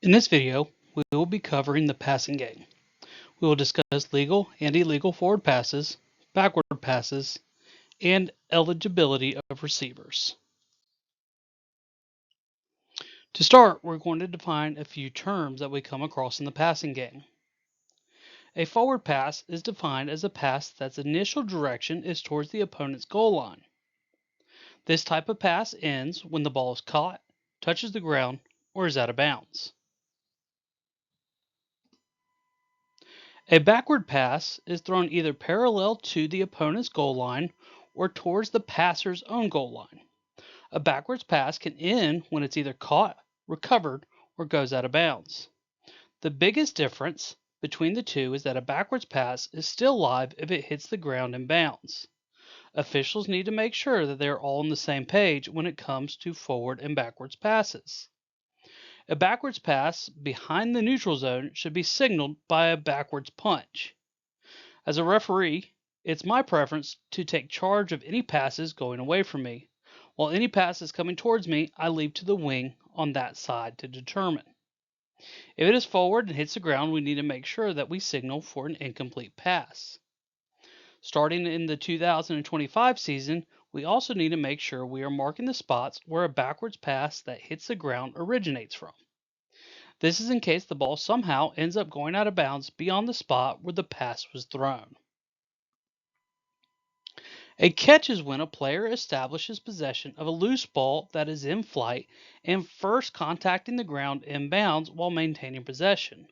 In this video, we will be covering the passing game. We will discuss legal and illegal forward passes, backward passes, and eligibility of receivers. To start, we're going to define a few terms that we come across in the passing game. A forward pass is defined as a pass that's initial direction is towards the opponent's goal line. This type of pass ends when the ball is caught, touches the ground, or is out of bounds. A backward pass is thrown either parallel to the opponent's goal line or towards the passer's own goal line. A backwards pass can end when it's either caught, recovered, or goes out of bounds. The biggest difference between the two is that a backwards pass is still live if it hits the ground in bounds. Officials need to make sure that they're all on the same page when it comes to forward and backwards passes. A backwards pass behind the neutral zone should be signaled by a backwards punch. As a referee, it's my preference to take charge of any passes going away from me, while any passes coming towards me I leave to the wing on that side to determine. If it is forward and hits the ground, we need to make sure that we signal for an incomplete pass. Starting in the 2025 season, we also need to make sure we are marking the spots where a backwards pass that hits the ground originates from. This is in case the ball somehow ends up going out of bounds beyond the spot where the pass was thrown. A catch is when a player establishes possession of a loose ball that is in flight and first contacting the ground in bounds while maintaining possession,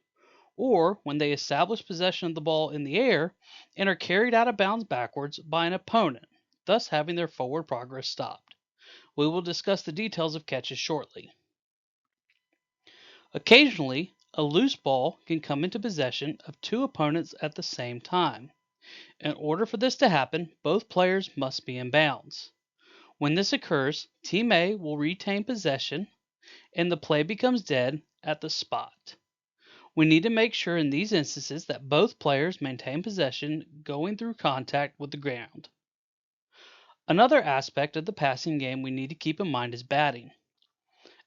or when they establish possession of the ball in the air and are carried out of bounds backwards by an opponent, thus having their forward progress stopped. We will discuss the details of catches shortly. Occasionally, a loose ball can come into possession of two opponents at the same time. In order for this to happen, both players must be in bounds. When this occurs, Team A will retain possession and the play becomes dead at the spot. We need to make sure in these instances that both players maintain possession going through contact with the ground. Another aspect of the passing game we need to keep in mind is batting.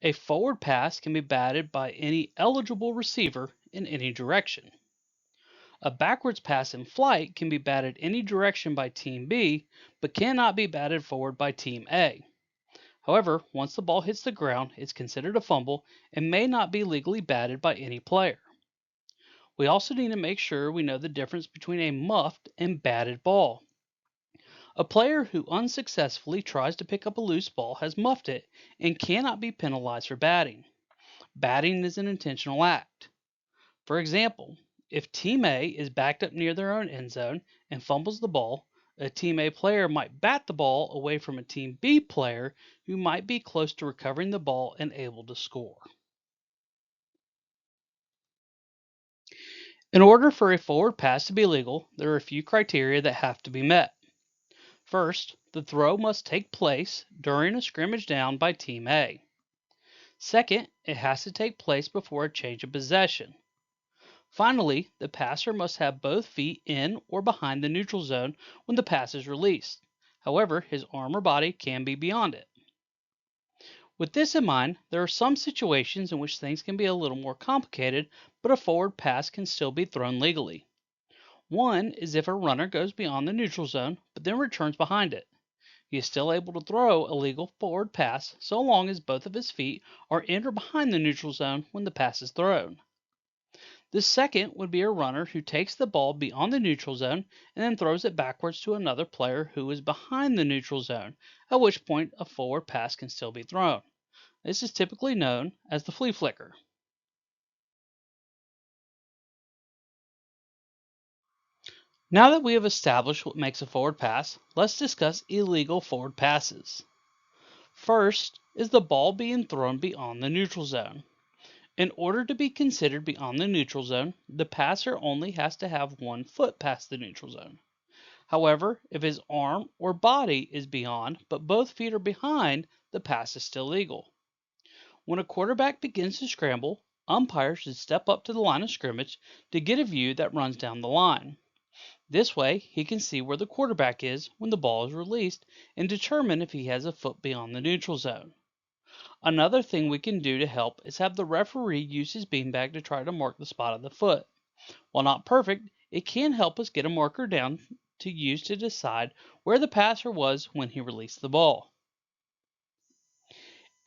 A forward pass can be batted by any eligible receiver in any direction. A backwards pass in flight can be batted any direction by Team B, but cannot be batted forward by Team A. However, once the ball hits the ground, it's considered a fumble and may not be legally batted by any player. We also need to make sure we know the difference between a muffed and batted ball. A player who unsuccessfully tries to pick up a loose ball has muffed it and cannot be penalized for batting. Batting is an intentional act. For example, if Team A is backed up near their own end zone and fumbles the ball, a Team A player might bat the ball away from a Team B player who might be close to recovering the ball and able to score. In order for a forward pass to be legal, there are a few criteria that have to be met. First, the throw must take place during a scrimmage down by Team A. Second, it has to take place before a change of possession. Finally, the passer must have both feet in or behind the neutral zone when the pass is released. However, his arm or body can be beyond it. With this in mind, there are some situations in which things can be a little more complicated, but a forward pass can still be thrown legally. One is if a runner goes beyond the neutral zone, but then returns behind it. He is still able to throw a legal forward pass so long as both of his feet are in or behind the neutral zone when the pass is thrown. The second would be a runner who takes the ball beyond the neutral zone and then throws it backwards to another player who is behind the neutral zone, at which point a forward pass can still be thrown. This is typically known as the flea flicker. Now that we have established what makes a forward pass, let's discuss illegal forward passes. First is the ball being thrown beyond the neutral zone. In order to be considered beyond the neutral zone, the passer only has to have 1 foot past the neutral zone. However, if his arm or body is beyond, but both feet are behind, the pass is still legal. When a quarterback begins to scramble, umpires should step up to the line of scrimmage to get a view that runs down the line. This way, he can see where the quarterback is when the ball is released and determine if he has a foot beyond the neutral zone. Another thing we can do to help is have the referee use his beanbag to try to mark the spot of the foot. While not perfect, it can help us get a marker down to use to decide where the passer was when he released the ball.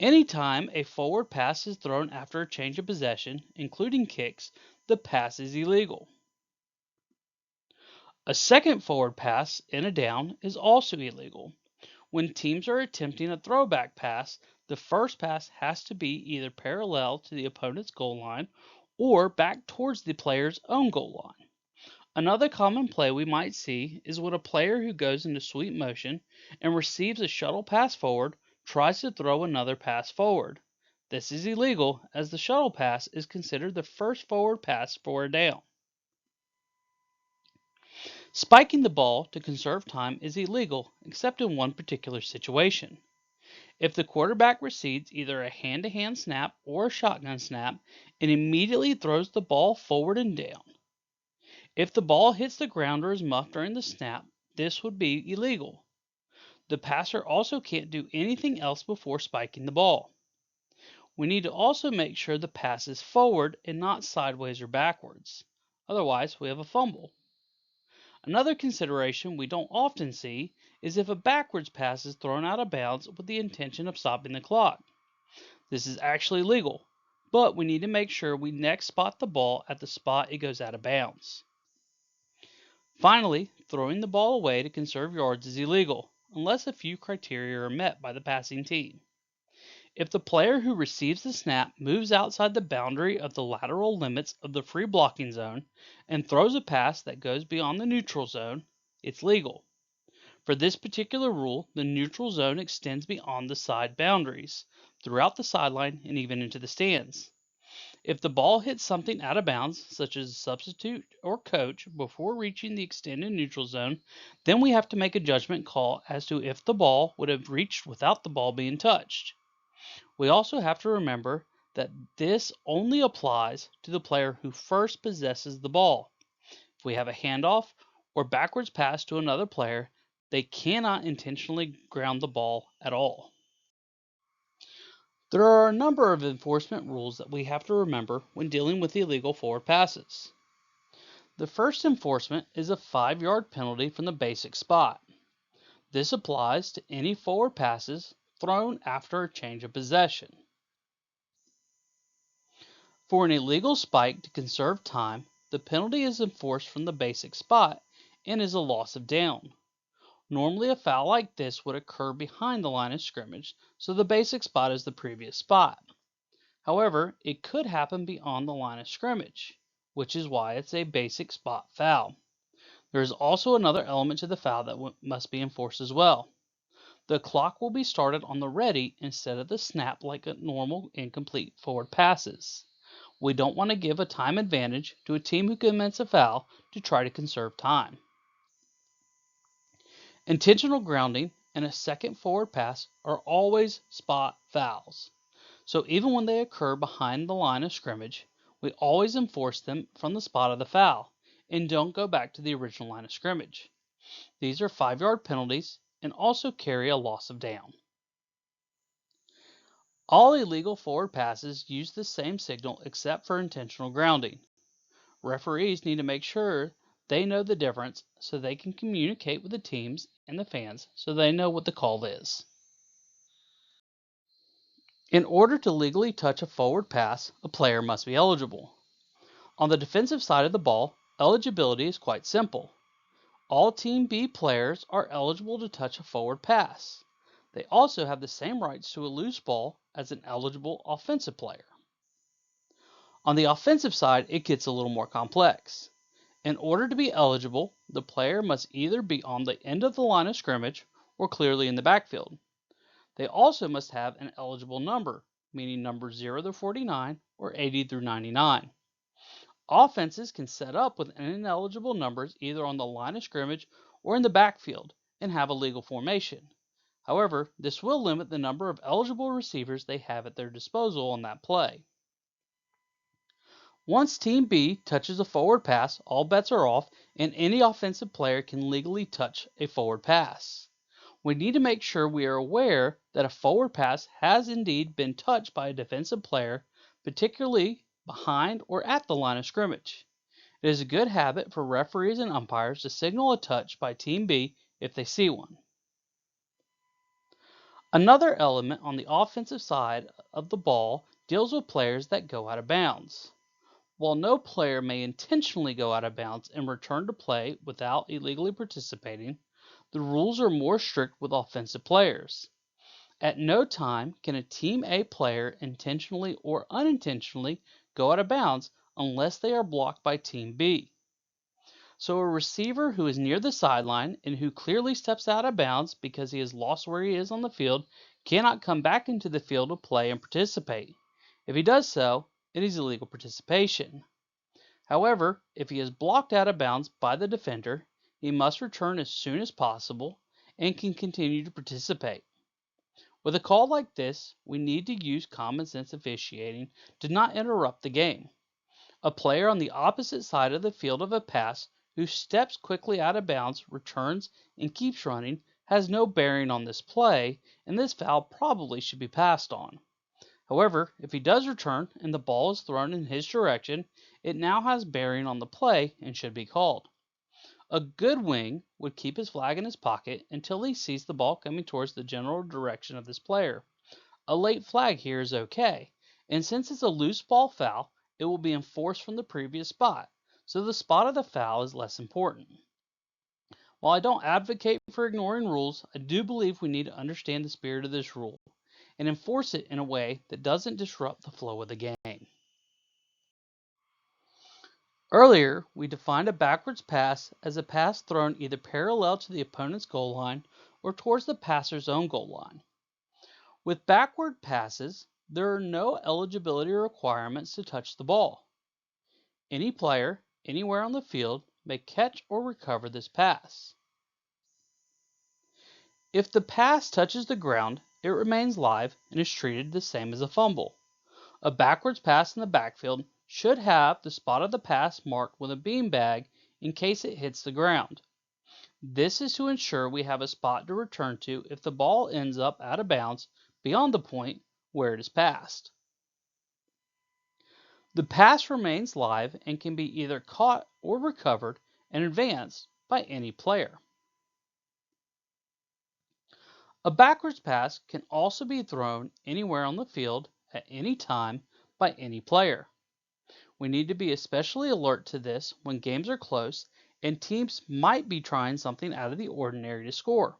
Anytime a forward pass is thrown after a change of possession, including kicks, the pass is illegal. A second forward pass in a down is also illegal. When teams are attempting a throwback pass, the first pass has to be either parallel to the opponent's goal line or back towards the player's own goal line. Another common play we might see is when a player who goes into sweep motion and receives a shuttle pass forward tries to throw another pass forward. This is illegal as the shuttle pass is considered the first forward pass for a down. Spiking the ball to conserve time is illegal except in one particular situation. If the quarterback receives either a hand-to-hand snap or a shotgun snap, it immediately throws the ball forward and down. If the ball hits the ground or is muffed during the snap, this would be illegal. The passer also can't do anything else before spiking the ball. We need to also make sure the pass is forward and not sideways or backwards. Otherwise, we have a fumble. Another consideration we don't often see is if a backwards pass is thrown out of bounds with the intention of stopping the clock. This is actually legal, but we need to make sure we next spot the ball at the spot it goes out of bounds. Finally, throwing the ball away to conserve yards is illegal, unless a few criteria are met by the passing team. If the player who receives the snap moves outside the boundary of the lateral limits of the free blocking zone and throws a pass that goes beyond the neutral zone, it's legal. For this particular rule, the neutral zone extends beyond the side boundaries, throughout the sideline, and even into the stands. If the ball hits something out of bounds, such as a substitute or coach, before reaching the extended neutral zone, then we have to make a judgment call as to if the ball would have reached without the ball being touched. We also have to remember that this only applies to the player who first possesses the ball. If we have a handoff or backwards pass to another player, they cannot intentionally ground the ball at all. There are a number of enforcement rules that we have to remember when dealing with illegal forward passes. The first enforcement is a 5-yard penalty from the basic spot. This applies to any forward passes thrown after a change of possession. For an illegal spike to conserve time, the penalty is enforced from the basic spot and is a loss of down. Normally a foul like this would occur behind the line of scrimmage, so the basic spot is the previous spot. However, it could happen beyond the line of scrimmage, which is why it's a basic spot foul. There is also another element to the foul that must be enforced as well. The clock will be started on the ready instead of the snap like a normal incomplete forward passes. We don't want to give a time advantage to a team who commits a foul to try to conserve time. Intentional grounding and a second forward pass are always spot fouls. So even when they occur behind the line of scrimmage, we always enforce them from the spot of the foul and don't go back to the original line of scrimmage. These are 5-yard penalties and also carry a loss of down. All illegal forward passes use the same signal except for intentional grounding. Referees need to make sure they know the difference so they can communicate with the teams and the fans so they know what the call is. In order to legally touch a forward pass, a player must be eligible. On the defensive side of the ball, eligibility is quite simple. All Team B players are eligible to touch a forward pass. They also have the same rights to a loose ball as an eligible offensive player. On the offensive side, it gets a little more complex. In order to be eligible, the player must either be on the end of the line of scrimmage or clearly in the backfield. They also must have an eligible number, meaning numbers 0 through 49 or 80 through 99. Offenses can set up with ineligible numbers either on the line of scrimmage or in the backfield and have a legal formation. However, this will limit the number of eligible receivers they have at their disposal on that play. Once Team B touches a forward pass, all bets are off, and any offensive player can legally touch a forward pass. We need to make sure we are aware that a forward pass has indeed been touched by a defensive player, particularly behind or at the line of scrimmage. It is a good habit for referees and umpires to signal a touch by Team B if they see one. Another element on the offensive side of the ball deals with players that go out of bounds. While no player may intentionally go out of bounds and return to play without illegally participating, the rules are more strict with offensive players. At no time can a Team A player intentionally or unintentionally go out of bounds unless they are blocked by Team B. So a receiver who is near the sideline and who clearly steps out of bounds because he has lost where he is on the field cannot come back into the field to play and participate. If he does so, it is illegal participation. However, if he is blocked out of bounds by the defender, he must return as soon as possible and can continue to participate. With a call like this, we need to use common sense officiating to not interrupt the game. A player on the opposite side of the field of a pass who steps quickly out of bounds, returns, and keeps running has no bearing on this play, and this foul probably should be passed on. However, if he does return and the ball is thrown in his direction, it now has bearing on the play and should be called. A good wing would keep his flag in his pocket until he sees the ball coming towards the general direction of this player. A late flag here is okay, and since it's a loose ball foul, it will be enforced from the previous spot, so the spot of the foul is less important. While I don't advocate for ignoring rules, I do believe we need to understand the spirit of this rule and enforce it in a way that doesn't disrupt the flow of the game. Earlier, we defined a backwards pass as a pass thrown either parallel to the opponent's goal line or towards the passer's own goal line. With backward passes, there are no eligibility requirements to touch the ball. Any player, anywhere on the field, may catch or recover this pass. If the pass touches the ground, it remains live and is treated the same as a fumble. A backwards pass in the backfield should have the spot of the pass marked with a beanbag in case it hits the ground. This is to ensure we have a spot to return to if the ball ends up out of bounds beyond the point where it is passed. The pass remains live and can be either caught or recovered and advanced by any player. A backwards pass can also be thrown anywhere on the field at any time by any player. We need to be especially alert to this when games are close and teams might be trying something out of the ordinary to score.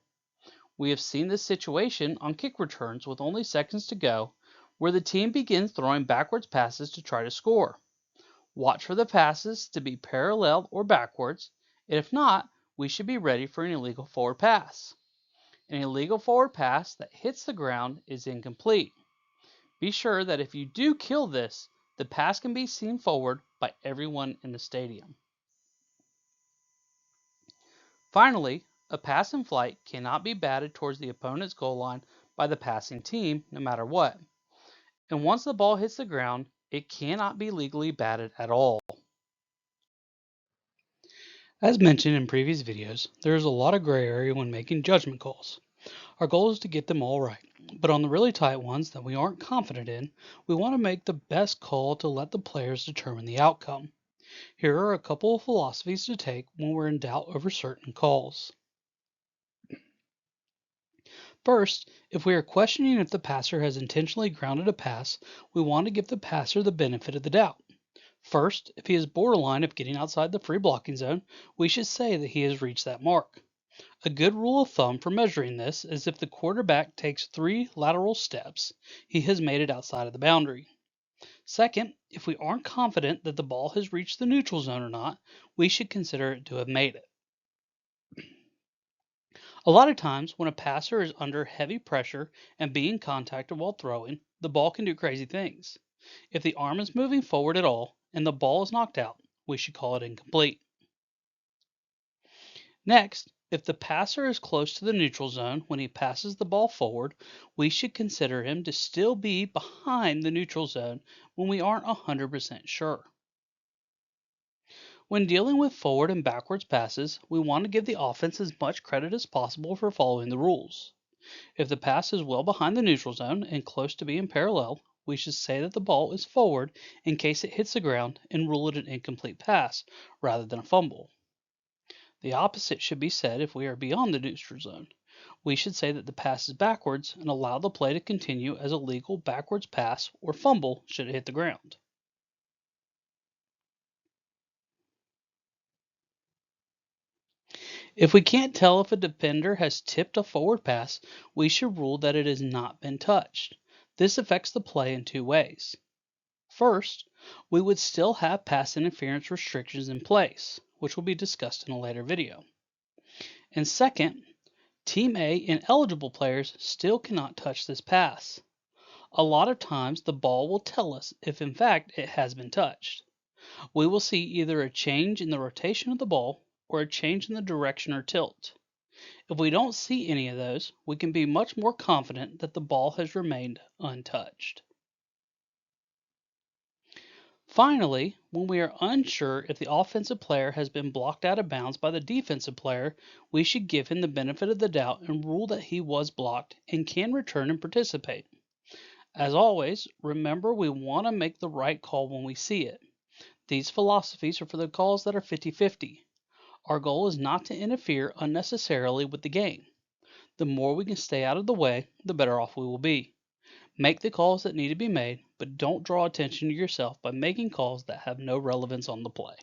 We have seen this situation on kick returns with only seconds to go, where the team begins throwing backwards passes to try to score. Watch for the passes to be parallel or backwards, and if not, we should be ready for an illegal forward pass. An illegal forward pass that hits the ground is incomplete. Be sure that if you do kill this, the pass can be seen forward by everyone in the stadium. Finally, a pass in flight cannot be batted towards the opponent's goal line by the passing team, no matter what. And once the ball hits the ground, it cannot be legally batted at all. As mentioned in previous videos, there is a lot of gray area when making judgment calls. Our goal is to get them all right, but on the really tight ones that we aren't confident in, we want to make the best call to let the players determine the outcome. Here are a couple of philosophies to take when we're in doubt over certain calls. First, if we are questioning if the passer has intentionally grounded a pass, we want to give the passer the benefit of the doubt. First, if he is borderline of getting outside the free blocking zone, we should say that he has reached that mark. A good rule of thumb for measuring this is if the quarterback takes 3 lateral steps, he has made it outside of the boundary. Second, if we aren't confident that the ball has reached the neutral zone or not, we should consider it to have made it. A lot of times, when a passer is under heavy pressure and being contacted while throwing, the ball can do crazy things. If the arm is moving forward at all and the ball is knocked out, we should call it incomplete. Next, if the passer is close to the neutral zone when he passes the ball forward, we should consider him to still be behind the neutral zone when we aren't 100% sure. When dealing with forward and backwards passes, we want to give the offense as much credit as possible for following the rules. If the pass is well behind the neutral zone and close to being parallel, we should say that the ball is forward in case it hits the ground and rule it an incomplete pass rather than a fumble. The opposite should be said if we are beyond the neutral zone. We should say that the pass is backwards and allow the play to continue as a legal backwards pass or fumble should it hit the ground. If we can't tell if a defender has tipped a forward pass, we should rule that it has not been touched. This affects the play in two ways. First, we would still have pass interference restrictions in place, which will be discussed in a later video. And second, Team A and eligible players still cannot touch this pass. A lot of times the ball will tell us if in fact it has been touched. We will see either a change in the rotation of the ball or a change in the direction or tilt. If we don't see any of those, we can be much more confident that the ball has remained untouched. Finally, when we are unsure if the offensive player has been blocked out of bounds by the defensive player, we should give him the benefit of the doubt and rule that he was blocked and can return and participate. As always, remember we want to make the right call when we see it. These philosophies are for the calls that are 50-50. Our goal is not to interfere unnecessarily with the game. The more we can stay out of the way, the better off we will be. Make the calls that need to be made, but don't draw attention to yourself by making calls that have no relevance on the play.